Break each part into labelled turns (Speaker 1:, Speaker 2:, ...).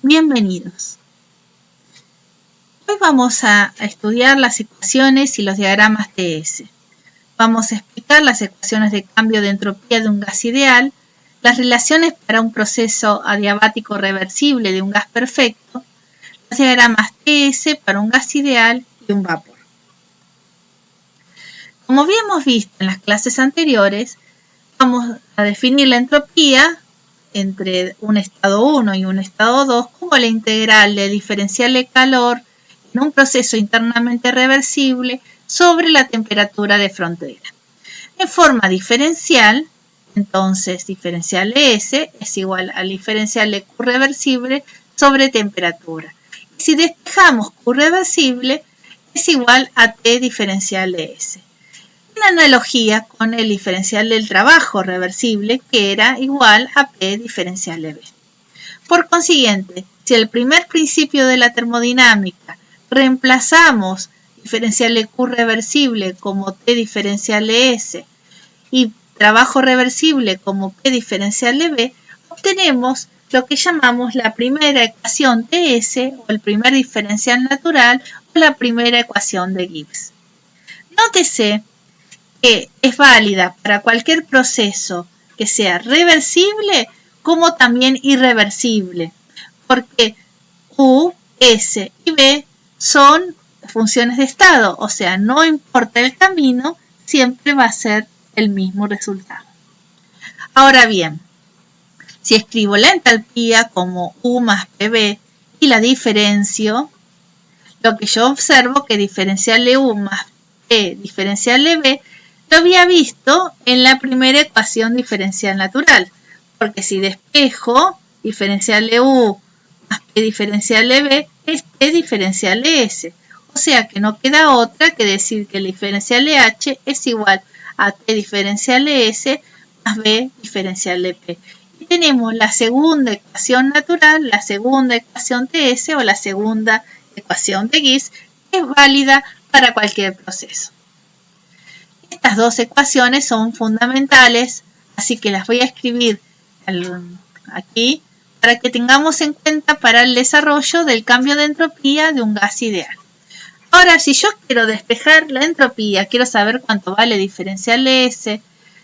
Speaker 1: Bienvenidos. Hoy vamos a estudiar las ecuaciones y los diagramas TS. Vamos a explicar las ecuaciones de cambio de entropía de un gas ideal, las relaciones para un proceso adiabático reversible de un gas perfecto, los diagramas TS para un gas ideal y un vapor. Como habíamos visto en las clases anteriores, vamos a definir la entropía entre un estado 1 y un estado 2 como la integral del diferencial de calor en un proceso internamente reversible sobre la temperatura de frontera. En forma diferencial, entonces diferencial de S es igual al diferencial de Q reversible sobre temperatura. Y si despejamos Q reversible, es igual a T diferencial de S. Una analogía con el diferencial del trabajo reversible, que era igual a P diferencial de B. Por consiguiente, si el primer principio de la termodinámica reemplazamos diferencial de Q reversible como T diferencial de S y trabajo reversible como P diferencial de B, obtenemos lo que llamamos la primera ecuación TS o el primer diferencial natural o la primera ecuación de Gibbs. Nótese que es válida para cualquier proceso que sea reversible como también irreversible, porque Q, S y B son funciones de estado, o sea, no importa el camino, siempre va a ser el mismo resultado. Ahora bien, si escribo la entalpía como U más PB y la diferencio, lo que yo observo que diferencial de U más P diferencial de B lo había visto en la primera ecuación diferencial natural, porque si despejo diferencial de U más P diferencial de B es P diferencial de S. O sea que no queda otra que decir que el diferencial de H es igual a T diferencial de S más B diferencial de P. Y tenemos la segunda ecuación natural, la segunda ecuación TS o la segunda ecuación de Gibbs, que es válida para cualquier proceso. Estas dos ecuaciones son fundamentales, así que las voy a escribir aquí para que tengamos en cuenta para el desarrollo del cambio de entropía de un gas ideal. Ahora, si yo quiero despejar la entropía, quiero saber cuánto vale diferencial de S,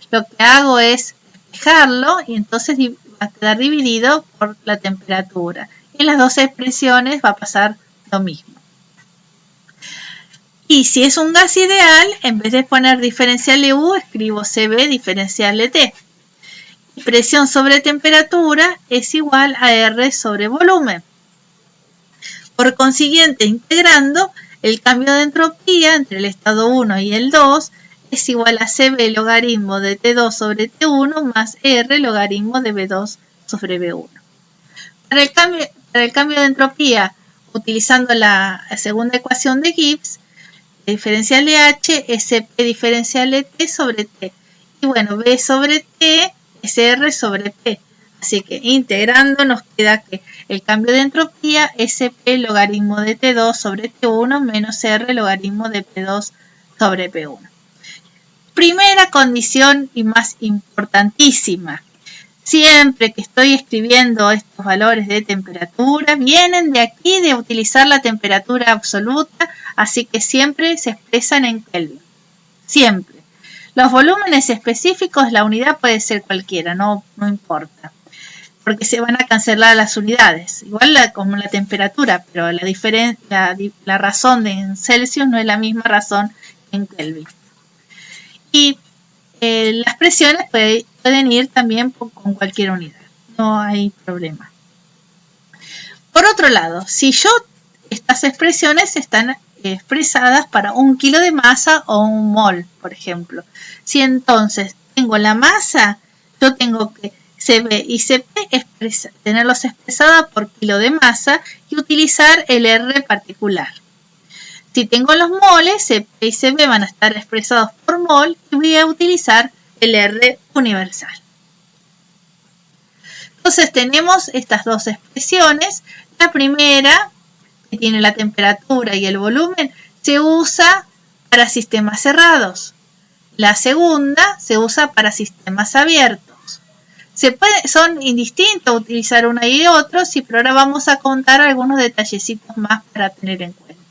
Speaker 1: lo que hago es despejarlo y entonces va a quedar dividido por la temperatura. En las dos expresiones va a pasar lo mismo. Y si es un gas ideal, en vez de poner diferencial de U, escribo CB diferencial de T. Y presión sobre temperatura es igual a R sobre volumen. Por consiguiente, integrando, el cambio de entropía entre el estado 1 y el 2 es igual a CB logaritmo de T2 sobre T1 más R logaritmo de B2 sobre B1. Para el cambio de entropía, utilizando la segunda ecuación de Gibbs, diferencial de H es P diferencial de T sobre T. Y bueno, B sobre T es R sobre P. Así que integrando nos queda que el cambio de entropía es P logaritmo de T2 sobre T1 menos R logaritmo de P2 sobre P1. Primera condición y más importantísima. Siempre que estoy escribiendo estos valores de temperatura, vienen de aquí de utilizar la temperatura absoluta, así que siempre se expresan en Kelvin. Siempre. Los volúmenes específicos, la unidad puede ser cualquiera, no importa, porque se van a cancelar las unidades. Igual como la temperatura, pero la razón en Celsius no es la misma razón en Kelvin. Y las presiones pueden ir también con cualquier unidad, no hay problema. Por otro lado, si estas expresiones están expresadas para 1 kilo de masa o 1 mol, por ejemplo. Si entonces tengo la masa, yo tengo que CB y CP tenerlos expresados por kilo de masa y utilizar el R particular. Si tengo los moles, CP y CB van a estar expresados por mol y voy a utilizar el R universal. Entonces tenemos estas dos expresiones. La primera, que tiene la temperatura y el volumen, se usa para sistemas cerrados. La segunda se usa para sistemas abiertos. Son indistintos utilizar uno y otro, sí, pero ahora vamos a contar algunos detallecitos más para tener en cuenta.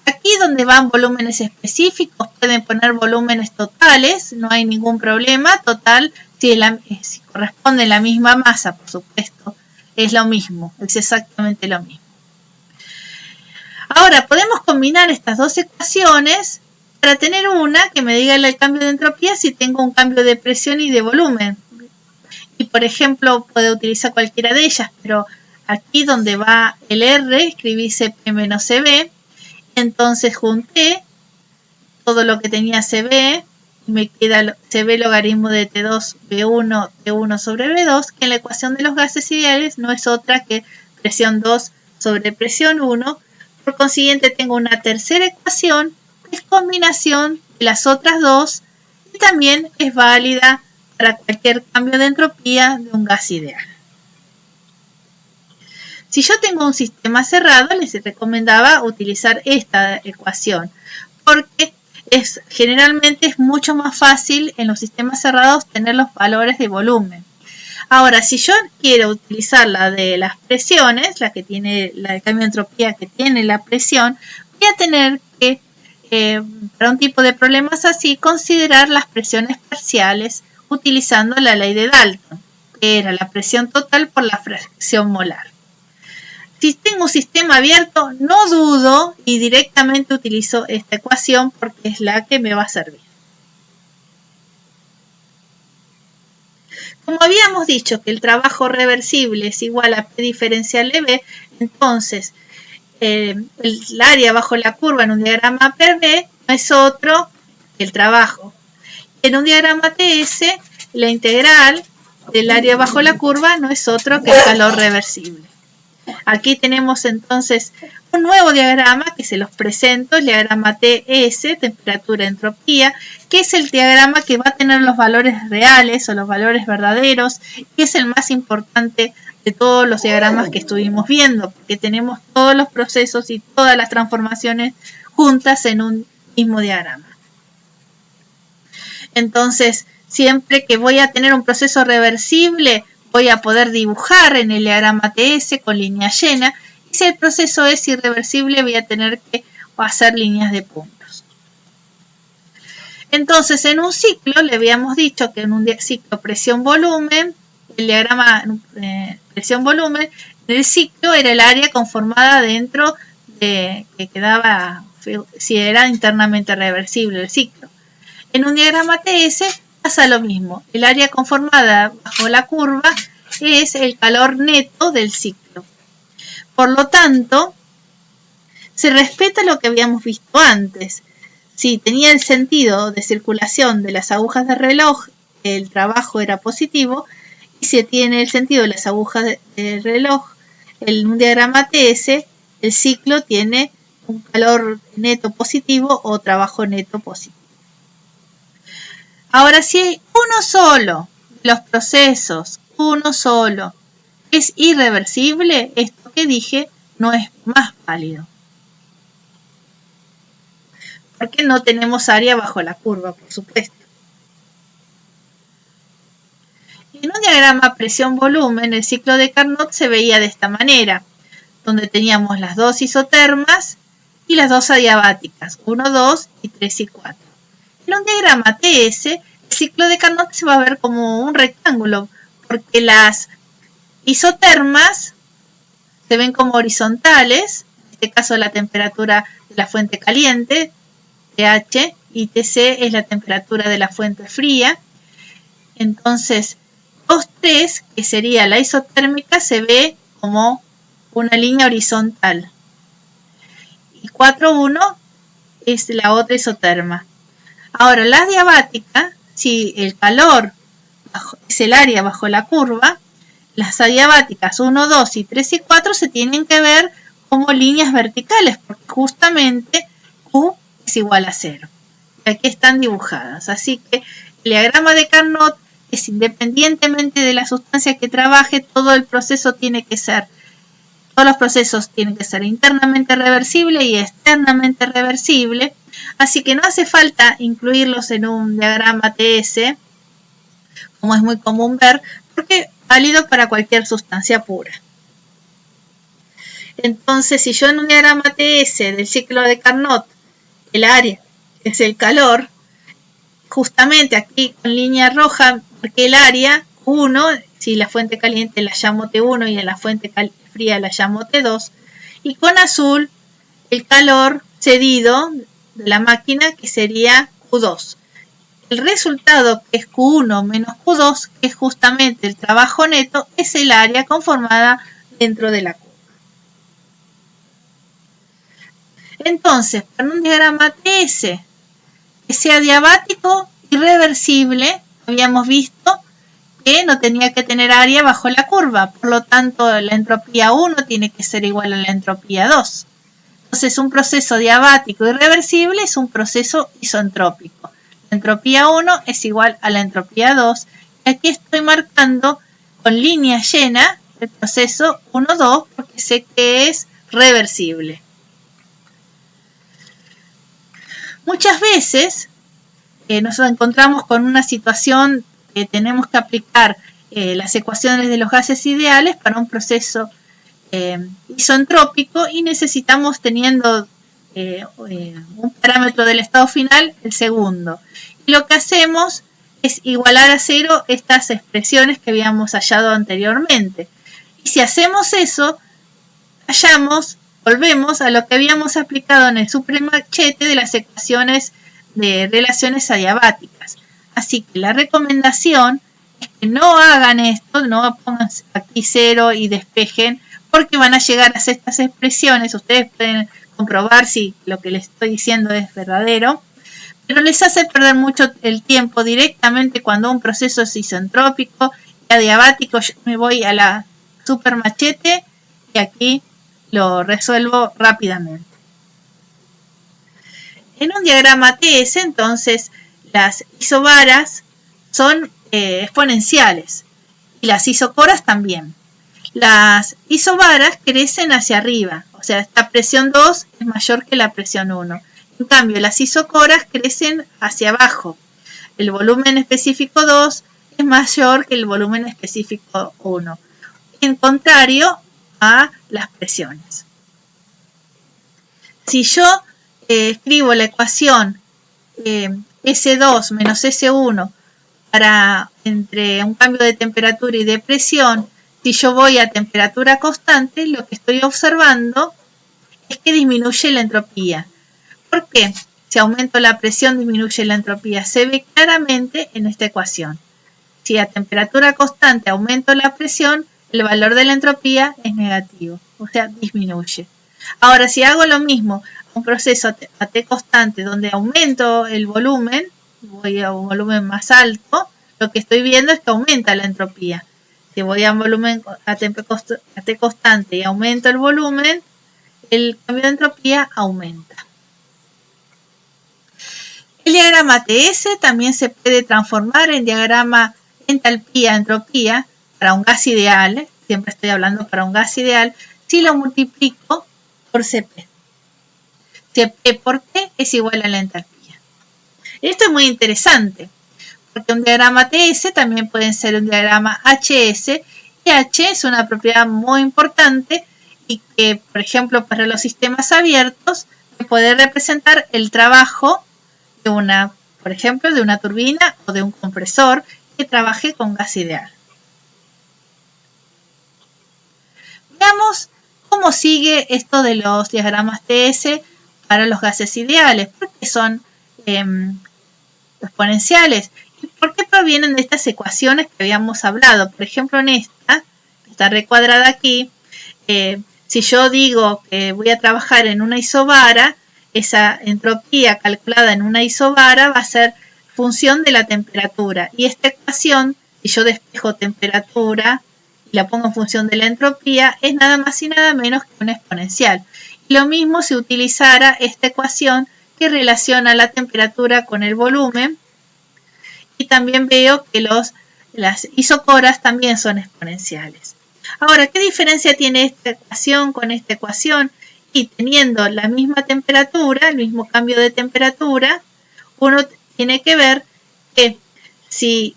Speaker 1: Aquí donde van volúmenes específicos pueden poner volúmenes totales, no hay ningún problema. Total, si corresponde a la misma masa, por supuesto, es lo mismo, es exactamente lo mismo. Ahora podemos combinar estas dos ecuaciones para tener una que me diga el cambio de entropía si tengo un cambio de presión y de volumen. Y por ejemplo, puedo utilizar cualquiera de ellas, pero aquí donde va el R, escribí CP menos CB. Entonces junté todo lo que tenía CB y me queda CB logaritmo de T2 B1 T1 sobre B2, que en la ecuación de los gases ideales no es otra que presión 2 sobre presión 1. Por consiguiente tengo una tercera ecuación que es combinación de las otras dos y también es válida para cualquier cambio de entropía de un gas ideal. Si yo tengo un sistema cerrado, les recomendaba utilizar esta ecuación, porque generalmente es mucho más fácil en los sistemas cerrados tener los valores de volumen. Ahora, si yo quiero utilizar la de las presiones, la de cambio de entropía que tiene la presión, voy a tener que, para un tipo de problemas así, considerar las presiones parciales utilizando la ley de Dalton, que era la presión total por la fracción molar. Si tengo un sistema abierto, no dudo y directamente utilizo esta ecuación porque es la que me va a servir. Como habíamos dicho que el trabajo reversible es igual a P diferencial de B, entonces el área bajo la curva en un diagrama PV no es otro que el trabajo. En un diagrama TS, la integral del área bajo la curva no es otro que el calor reversible. Aquí tenemos entonces un nuevo diagrama que se los presento, el diagrama TS, temperatura-entropía, que es el diagrama que va a tener los valores reales o los valores verdaderos y es el más importante de todos los diagramas que estuvimos viendo, porque tenemos todos los procesos y todas las transformaciones juntas en un mismo diagrama. Entonces, siempre que voy a tener un proceso reversible, voy a poder dibujar en el diagrama TS con línea llena. Y si el proceso es irreversible, voy a tener que hacer líneas de puntos. Entonces, en un ciclo, le habíamos dicho que en un ciclo presión-volumen, el diagrama presión-volumen, en el ciclo era el área conformada dentro de que quedaba, si era internamente reversible el ciclo. En un diagrama TS pasa lo mismo. El área conformada bajo la curva es el calor neto del ciclo. Por lo tanto, se respeta lo que habíamos visto antes. Si tenía el sentido de circulación de las agujas de reloj, el trabajo era positivo. Y si tiene el sentido de las agujas de reloj, en un diagrama TS, el ciclo tiene un calor neto positivo o trabajo neto positivo. Ahora, si hay uno solo de los procesos, uno solo, es irreversible, esto que dije no es más válido. Porque no tenemos área bajo la curva, por supuesto. En un diagrama presión-volumen, el ciclo de Carnot se veía de esta manera, donde teníamos las dos isotermas y las dos adiabáticas, 1, 2 y 3 y 4. En un diagrama TS, el ciclo de Carnot se va a ver como un rectángulo, porque las isotermas se ven como horizontales, en este caso la temperatura de la fuente caliente, TH, y TC es la temperatura de la fuente fría. Entonces, 2,3, que sería la isotérmica, se ve como una línea horizontal. Y 4,1 es la otra isoterma. Ahora, la adiabática, si el calor es el área bajo la curva, las adiabáticas 1, 2 y 3 y 4 se tienen que ver como líneas verticales, porque justamente Q es igual a 0. Y aquí están dibujadas. Así que el diagrama de Carnot es independientemente de la sustancia que trabaje, todos los procesos tienen que ser internamente reversibles y externamente reversibles. Así que no hace falta incluirlos en un diagrama TS, como es muy común ver, porque es válido para cualquier sustancia pura. Entonces, si yo en un diagrama TS del ciclo de Carnot, el área es el calor, justamente aquí con línea roja marqué el área 1, si la fuente caliente la llamo T1 y a la fuente fría la llamo T2, y con azul el calor cedido de la máquina, que sería Q2. El resultado, que es Q1 menos Q2, que es justamente el trabajo neto, es el área conformada dentro de la curva. Entonces, para un diagrama TS que sea diabático y reversible, habíamos visto que no tenía que tener área bajo la curva, por lo tanto la entropía 1 tiene que ser igual a la entropía 2. Entonces un proceso diabático y reversible es un proceso isentrópico. La entropía 1 es igual a la entropía 2. Y aquí estoy marcando con línea llena el proceso 1,2 porque sé que es reversible. Muchas veces nos encontramos con una situación que tenemos que aplicar las ecuaciones de los gases ideales para un proceso isentrópico y necesitamos, teniendo un parámetro del estado final, el segundo. Y lo que hacemos es igualar a cero estas expresiones que habíamos hallado anteriormente. Y si hacemos eso, volvemos a lo que habíamos aplicado en el supremachete de las ecuaciones de relaciones adiabáticas. Así que la recomendación es que no hagan esto, no pongan aquí cero y despejen, porque van a llegar a estas expresiones. Ustedes pueden comprobar si lo que les estoy diciendo es verdadero, pero les hace perder mucho el tiempo directamente cuando un proceso es isentrópico y adiabático. Yo me voy a la supermachete y aquí lo resuelvo rápidamente. En un diagrama TS, entonces, las isobaras son exponenciales y las isocoras también. Las isobaras crecen hacia arriba, o sea, esta presión 2 es mayor que la presión 1. En cambio, las isocoras crecen hacia abajo. El volumen específico 2 es mayor que el volumen específico 1, en contrario a las presiones. Si yo escribo la ecuación S2 menos S1 entre un cambio de temperatura y de presión, si yo voy a temperatura constante, lo que estoy observando es que disminuye la entropía. ¿Por qué? Si aumento la presión, disminuye la entropía. Se ve claramente en esta ecuación. Si a temperatura constante aumento la presión, el valor de la entropía es negativo, o sea, disminuye. Ahora, si hago lo mismo a un proceso a T constante donde aumento el volumen, voy a un volumen más alto, lo que estoy viendo es que aumenta la entropía. Si voy a un volumen a T constante y aumento el volumen, el cambio de entropía aumenta. El diagrama TS también se puede transformar en diagrama entalpía-entropía para un gas ideal. Siempre estoy hablando para un gas ideal. Si lo multiplico por Cp. Cp por T es igual a la entalpía. Esto es muy interesante, porque un diagrama TS también puede ser un diagrama HS, y H es una propiedad muy importante y que, por ejemplo, para los sistemas abiertos, puede representar el trabajo de por ejemplo, de una turbina o de un compresor que trabaje con gas ideal. Veamos cómo sigue esto de los diagramas TS para los gases ideales, porque son exponenciales y por qué provienen de estas ecuaciones que habíamos hablado. Por ejemplo, en esta, que está recuadrada aquí, si yo digo que voy a trabajar en una isobara, esa entropía calculada en una isobara va a ser función de la temperatura. Y esta ecuación, si yo despejo temperatura y la pongo en función de la entropía, es nada más y nada menos que una exponencial. Y lo mismo si utilizara esta ecuación que relaciona la temperatura con el volumen. Y también veo que las isocoras también son exponenciales. Ahora, ¿qué diferencia tiene esta ecuación con esta ecuación? Y teniendo la misma temperatura, el mismo cambio de temperatura, uno tiene que ver que si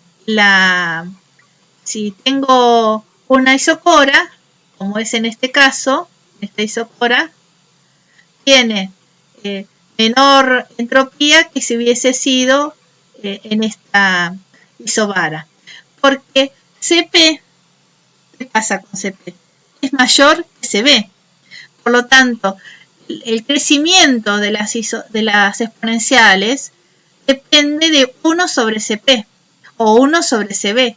Speaker 1: si tengo una isocora, como es en este caso, esta isocora tiene menor entropía que si hubiese sido en esta isobara. Porque CP, ¿qué pasa con CP? Es mayor que CB. Por lo tanto, el crecimiento de las exponenciales depende de 1 sobre CP o 1 sobre CB.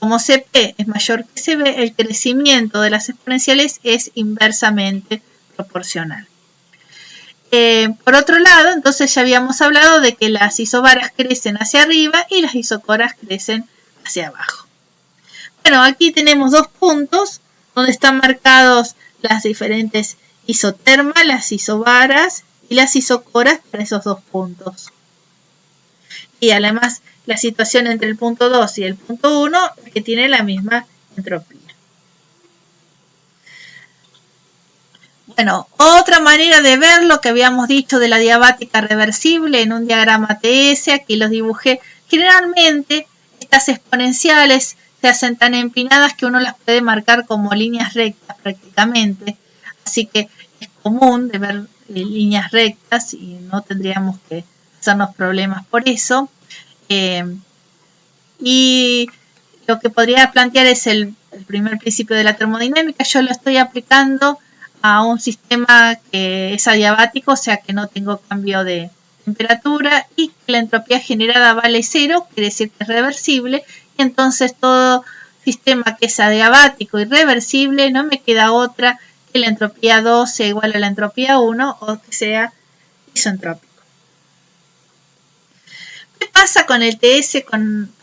Speaker 1: Como CP es mayor que CB, el crecimiento de las exponenciales es inversamente proporcional. Por otro lado, entonces ya habíamos hablado de que las isobaras crecen hacia arriba y las isocoras crecen hacia abajo. Bueno, aquí tenemos dos puntos donde están marcados las diferentes isotermas, las isobaras y las isocoras para esos dos puntos. Y además la situación entre el punto 2 y el punto 1 que tiene la misma entropía. Bueno, otra manera de ver lo que habíamos dicho de la diabática reversible en un diagrama TS, aquí los dibujé. Generalmente estas exponenciales se hacen tan empinadas que uno las puede marcar como líneas rectas prácticamente. Así que es común de ver líneas rectas y no tendríamos que hacernos problemas por eso. Y lo que podría plantear es el primer principio de la termodinámica. Yo lo estoy aplicando a un sistema que es adiabático, o sea que no tengo cambio de temperatura y que la entropía generada vale 0, quiere decir que es reversible, y entonces todo sistema que es adiabático y reversible no me queda otra que la entropía 2 sea igual a la entropía 1 o que sea isentrópico. ¿Qué pasa con el TS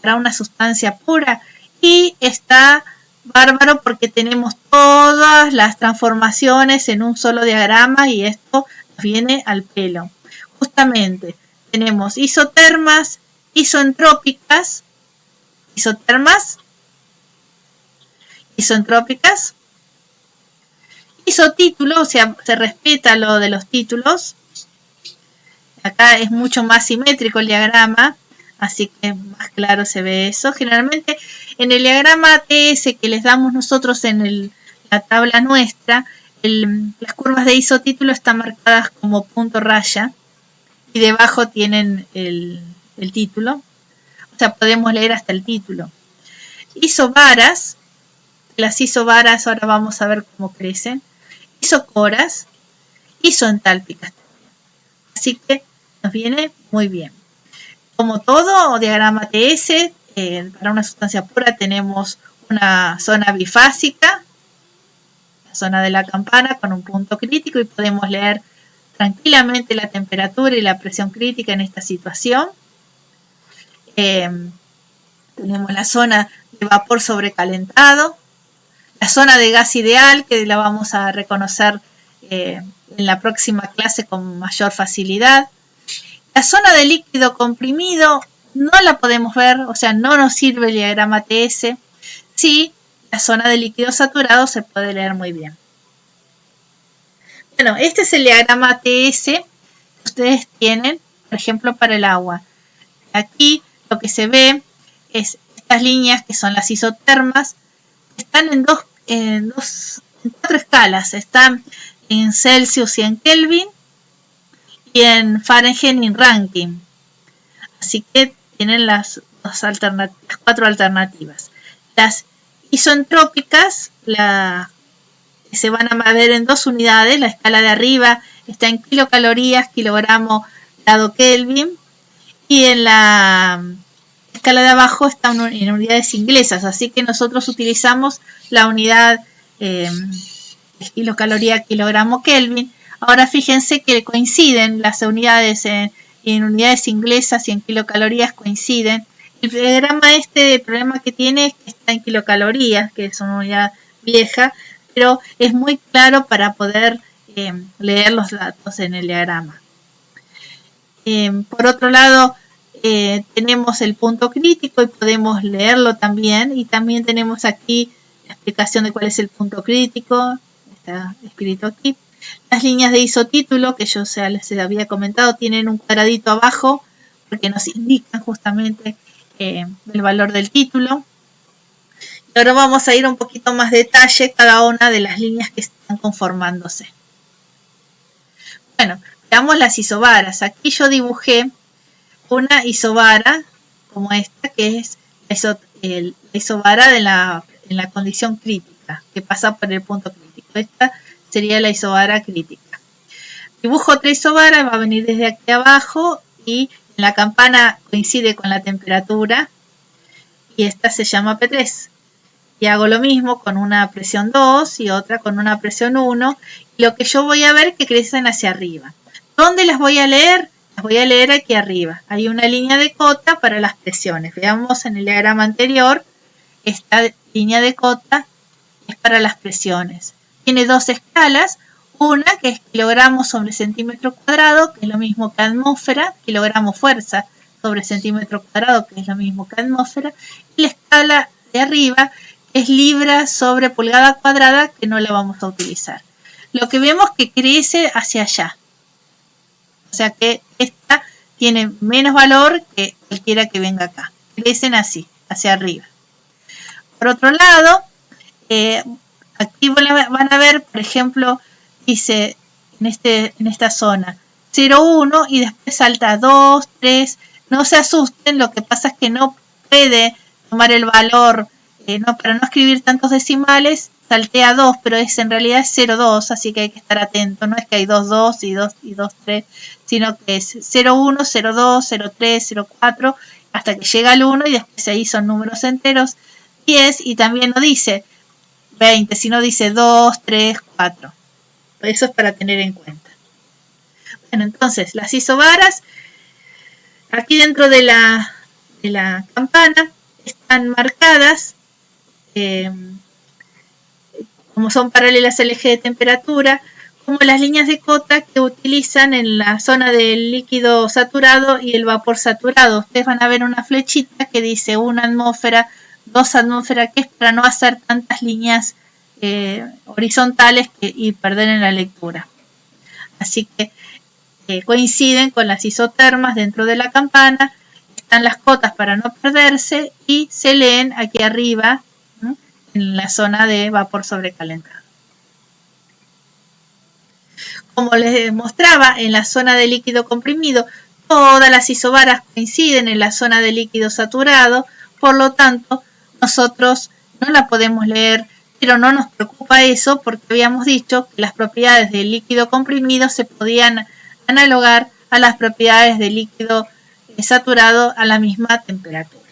Speaker 1: para una sustancia pura? Y está bárbaro porque tenemos todas las transformaciones en un solo diagrama y esto nos viene al pelo. Justamente tenemos isotermas, isoentrópicas, isoentrópicas, isotítulo, o sea, se respeta lo de los títulos. Acá es mucho más simétrico el diagrama, así que más claro se ve eso. Generalmente en el diagrama TS que les damos nosotros en la tabla nuestra, las curvas de isotítulo están marcadas como punto raya y debajo tienen el título. O sea, podemos leer hasta el título. Isobaras, las isobaras ahora vamos a ver cómo crecen. Isocoras, isoentálpicas. Así que nos viene muy bien. Como todo diagrama TS, para una sustancia pura tenemos una zona bifásica, la zona de la campana con un punto crítico y podemos leer tranquilamente la temperatura y la presión crítica en esta situación. Tenemos la zona de vapor sobrecalentado, la zona de gas ideal que la vamos a reconocer en la próxima clase con mayor facilidad. La zona de líquido comprimido no la podemos ver, o sea, no nos sirve el diagrama TS. Sí, la zona de líquido saturado se puede leer muy bien. Bueno, este es el diagrama TS que ustedes tienen, por ejemplo, para el agua. Aquí lo que se ve es estas líneas que son las isotermas, que están en cuatro escalas. Están en Celsius y en Kelvin, y en Fahrenheit y en Rankine. Así que tienen las cuatro alternativas. Las isoentrópicas se van a ver en dos unidades. La escala de arriba está en kilocalorías, kilogramo, grado Kelvin. Y en la escala de abajo está en unidades inglesas. Así que nosotros utilizamos la unidad kilocaloría, kilogramo, Kelvin. Ahora fíjense que coinciden las unidades en unidades inglesas y en kilocalorías coinciden. El diagrama el problema que tiene es que está en kilocalorías, que es una unidad vieja, pero es muy claro para poder leer los datos en el diagrama. Por otro lado, tenemos el punto crítico y podemos leerlo también. Y también tenemos aquí la explicación de cuál es el punto crítico. Está escrito aquí. Las líneas de isotítulo, que yo les había comentado, tienen un cuadradito abajo porque nos indican justamente del valor del título. Y ahora vamos a ir un poquito más detalle cada una de las líneas que están conformándose. Bueno, veamos las isobaras. Aquí yo dibujé una isobara como esta, que es la isobara en la condición crítica, que pasa por el punto crítico. Esta sería la isobara crítica. Dibujo otra isobara, va a venir desde aquí abajo y en la campana coincide con la temperatura y esta se llama P3. Y hago lo mismo con una presión 2 y otra con una presión 1. Y lo que yo voy a ver que crecen hacia arriba. ¿Dónde las voy a leer? Las voy a leer aquí arriba. Hay una línea de cota para las presiones. Veamos en el diagrama anterior, esta línea de cota es para las presiones. Tiene dos escalas. Una que es kilogramos sobre centímetro cuadrado, que es lo mismo que atmósfera, kilogramo fuerza sobre centímetro cuadrado, que es lo mismo que atmósfera. Y la escala de arriba es libra sobre pulgada cuadrada, que no la vamos a utilizar. Lo que vemos que crece hacia allá. O sea que esta tiene menos valor que cualquiera que venga acá. Crecen así, hacia arriba. Por otro lado, aquí van a ver, por ejemplo, dice en esta zona 0, 1 y después salta 2, 3. No se asusten, lo que pasa es que no puede tomar el valor. Para no escribir tantos decimales, saltea 2, pero en realidad es 0,2, así que hay que estar atento. No es que hay 2, 2 y 2, 3, sino que es 0,1, 0,2, 0,3, 0,4, hasta que llega al 1 y después ahí son números enteros, 10, y también no dice 20, sino dice 2, 3, 4. Eso es para tener en cuenta. Bueno, entonces, las isobaras, aquí dentro de la campana, están marcadas como son paralelas al eje de temperatura, como las líneas de cota que utilizan en la zona del líquido saturado y el vapor saturado. Ustedes van a ver una flechita que dice 1 atmósfera, 2 atmósfera, que es para no hacer tantas líneas horizontales y perder en la lectura. Así que coinciden con las isotermas dentro de la campana, están las cotas para no perderse y se leen aquí arriba, ¿no?, en la zona de vapor sobrecalentado. Como les mostraba, en la zona de líquido comprimido, todas las isobaras coinciden en la zona de líquido saturado, por lo tanto, nosotros no la podemos leer, pero no nos preocupa eso porque habíamos dicho que las propiedades del líquido comprimido se podían analogar a las propiedades del líquido saturado a la misma temperatura.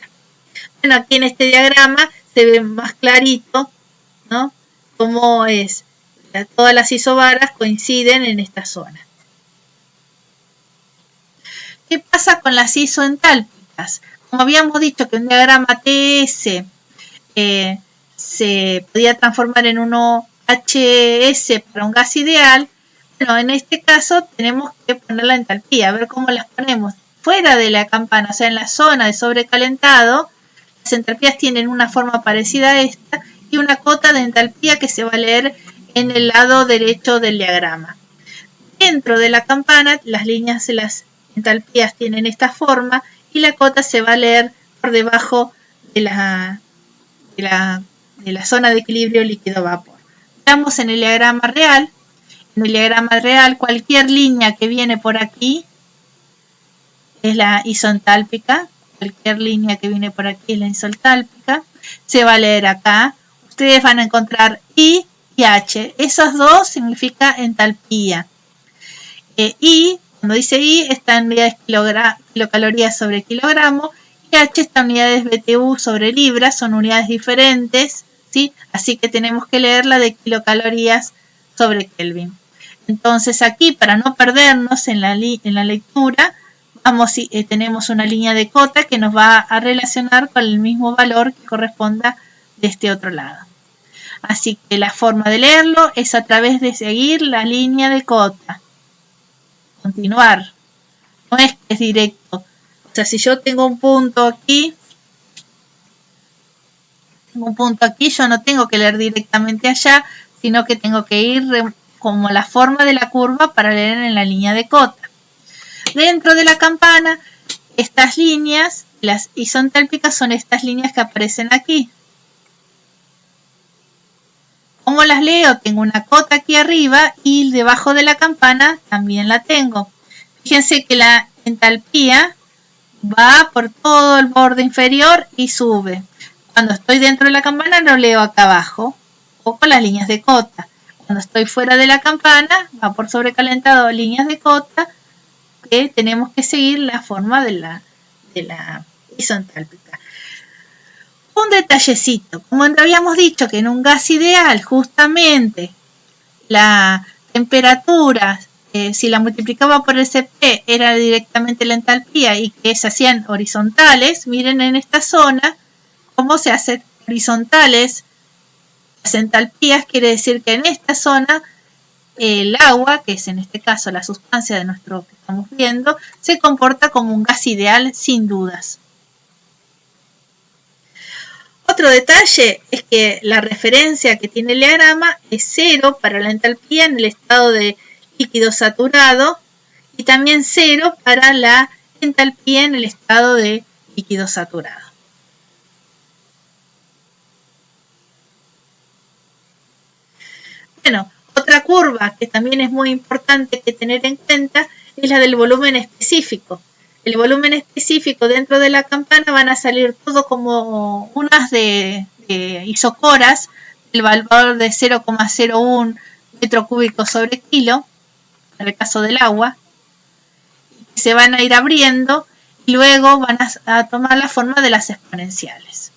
Speaker 1: Bueno, aquí en este diagrama se ve más clarito, ¿no?, cómo es. Todas las isobaras coinciden en esta zona. ¿Qué pasa con las isoentálpicas? Como habíamos dicho que un diagrama TS se podía transformar en uno HS para un gas ideal, bueno, en este caso tenemos que poner la entalpía, a ver cómo las ponemos. Fuera de la campana, o sea, en la zona de sobrecalentado, las entalpías tienen una forma parecida a esta y una cota de entalpía que se va a leer en el lado derecho del diagrama. Dentro de la campana, las líneas de las entalpías tienen esta forma y la cota se va a leer por debajo de la zona de equilibrio líquido-vapor. Veamos en el diagrama real. En el diagrama real, cualquier línea que viene por aquí es la isoentálpica. Cualquier línea que viene por aquí es la isoentálpica. Se va a leer acá. Ustedes van a encontrar I y H. Esas dos significa entalpía. I, cuando dice I, está en unidades kilocalorías sobre kilogramo. Y H está en unidades BTU sobre libra. Son unidades diferentes, ¿sí? Así que tenemos que leerla de kilocalorías sobre Kelvin. Entonces aquí, para no perdernos en la lectura, tenemos una línea de cota que nos va a relacionar con el mismo valor que corresponda de este otro lado. Así que la forma de leerlo es a través de seguir la línea de cota. Continuar. No es que es directo. O sea, si yo tengo un punto aquí, yo no tengo que leer directamente allá, sino que tengo que ir como la forma de la curva para leer en la línea de cota. Dentro de la campana, estas líneas, las isentálpicas son estas líneas que aparecen aquí. ¿Cómo las leo? Tengo una cota aquí arriba y debajo de la campana también la tengo. Fíjense que la entalpía va por todo el borde inferior y sube. Cuando estoy dentro de la campana lo leo acá abajo o con las líneas de cota. Cuando estoy fuera de la campana va por sobrecalentado líneas de cota, que tenemos que seguir la forma de la isentálpica. Un detallecito, como habíamos dicho que en un gas ideal justamente la temperatura, si la multiplicaba por Cp era directamente la entalpía y que se hacían horizontales, miren en esta zona cómo se hacen horizontales las entalpías, quiere decir que en esta zona el agua, que es en este caso la sustancia de nuestro que estamos viendo, se comporta como un gas ideal sin dudas. Otro detalle es que la referencia que tiene el diagrama es 0 para la entalpía en el estado de líquido saturado y también 0 para la entalpía en el estado de líquido saturado. Bueno, otra curva que también es muy importante que tener en cuenta es la del volumen específico. El volumen específico dentro de la campana van a salir todo como unas de isocoras del valor de 0,01 metro cúbico sobre kilo, en el caso del agua, se van a ir abriendo y luego van a tomar la forma de las exponenciales.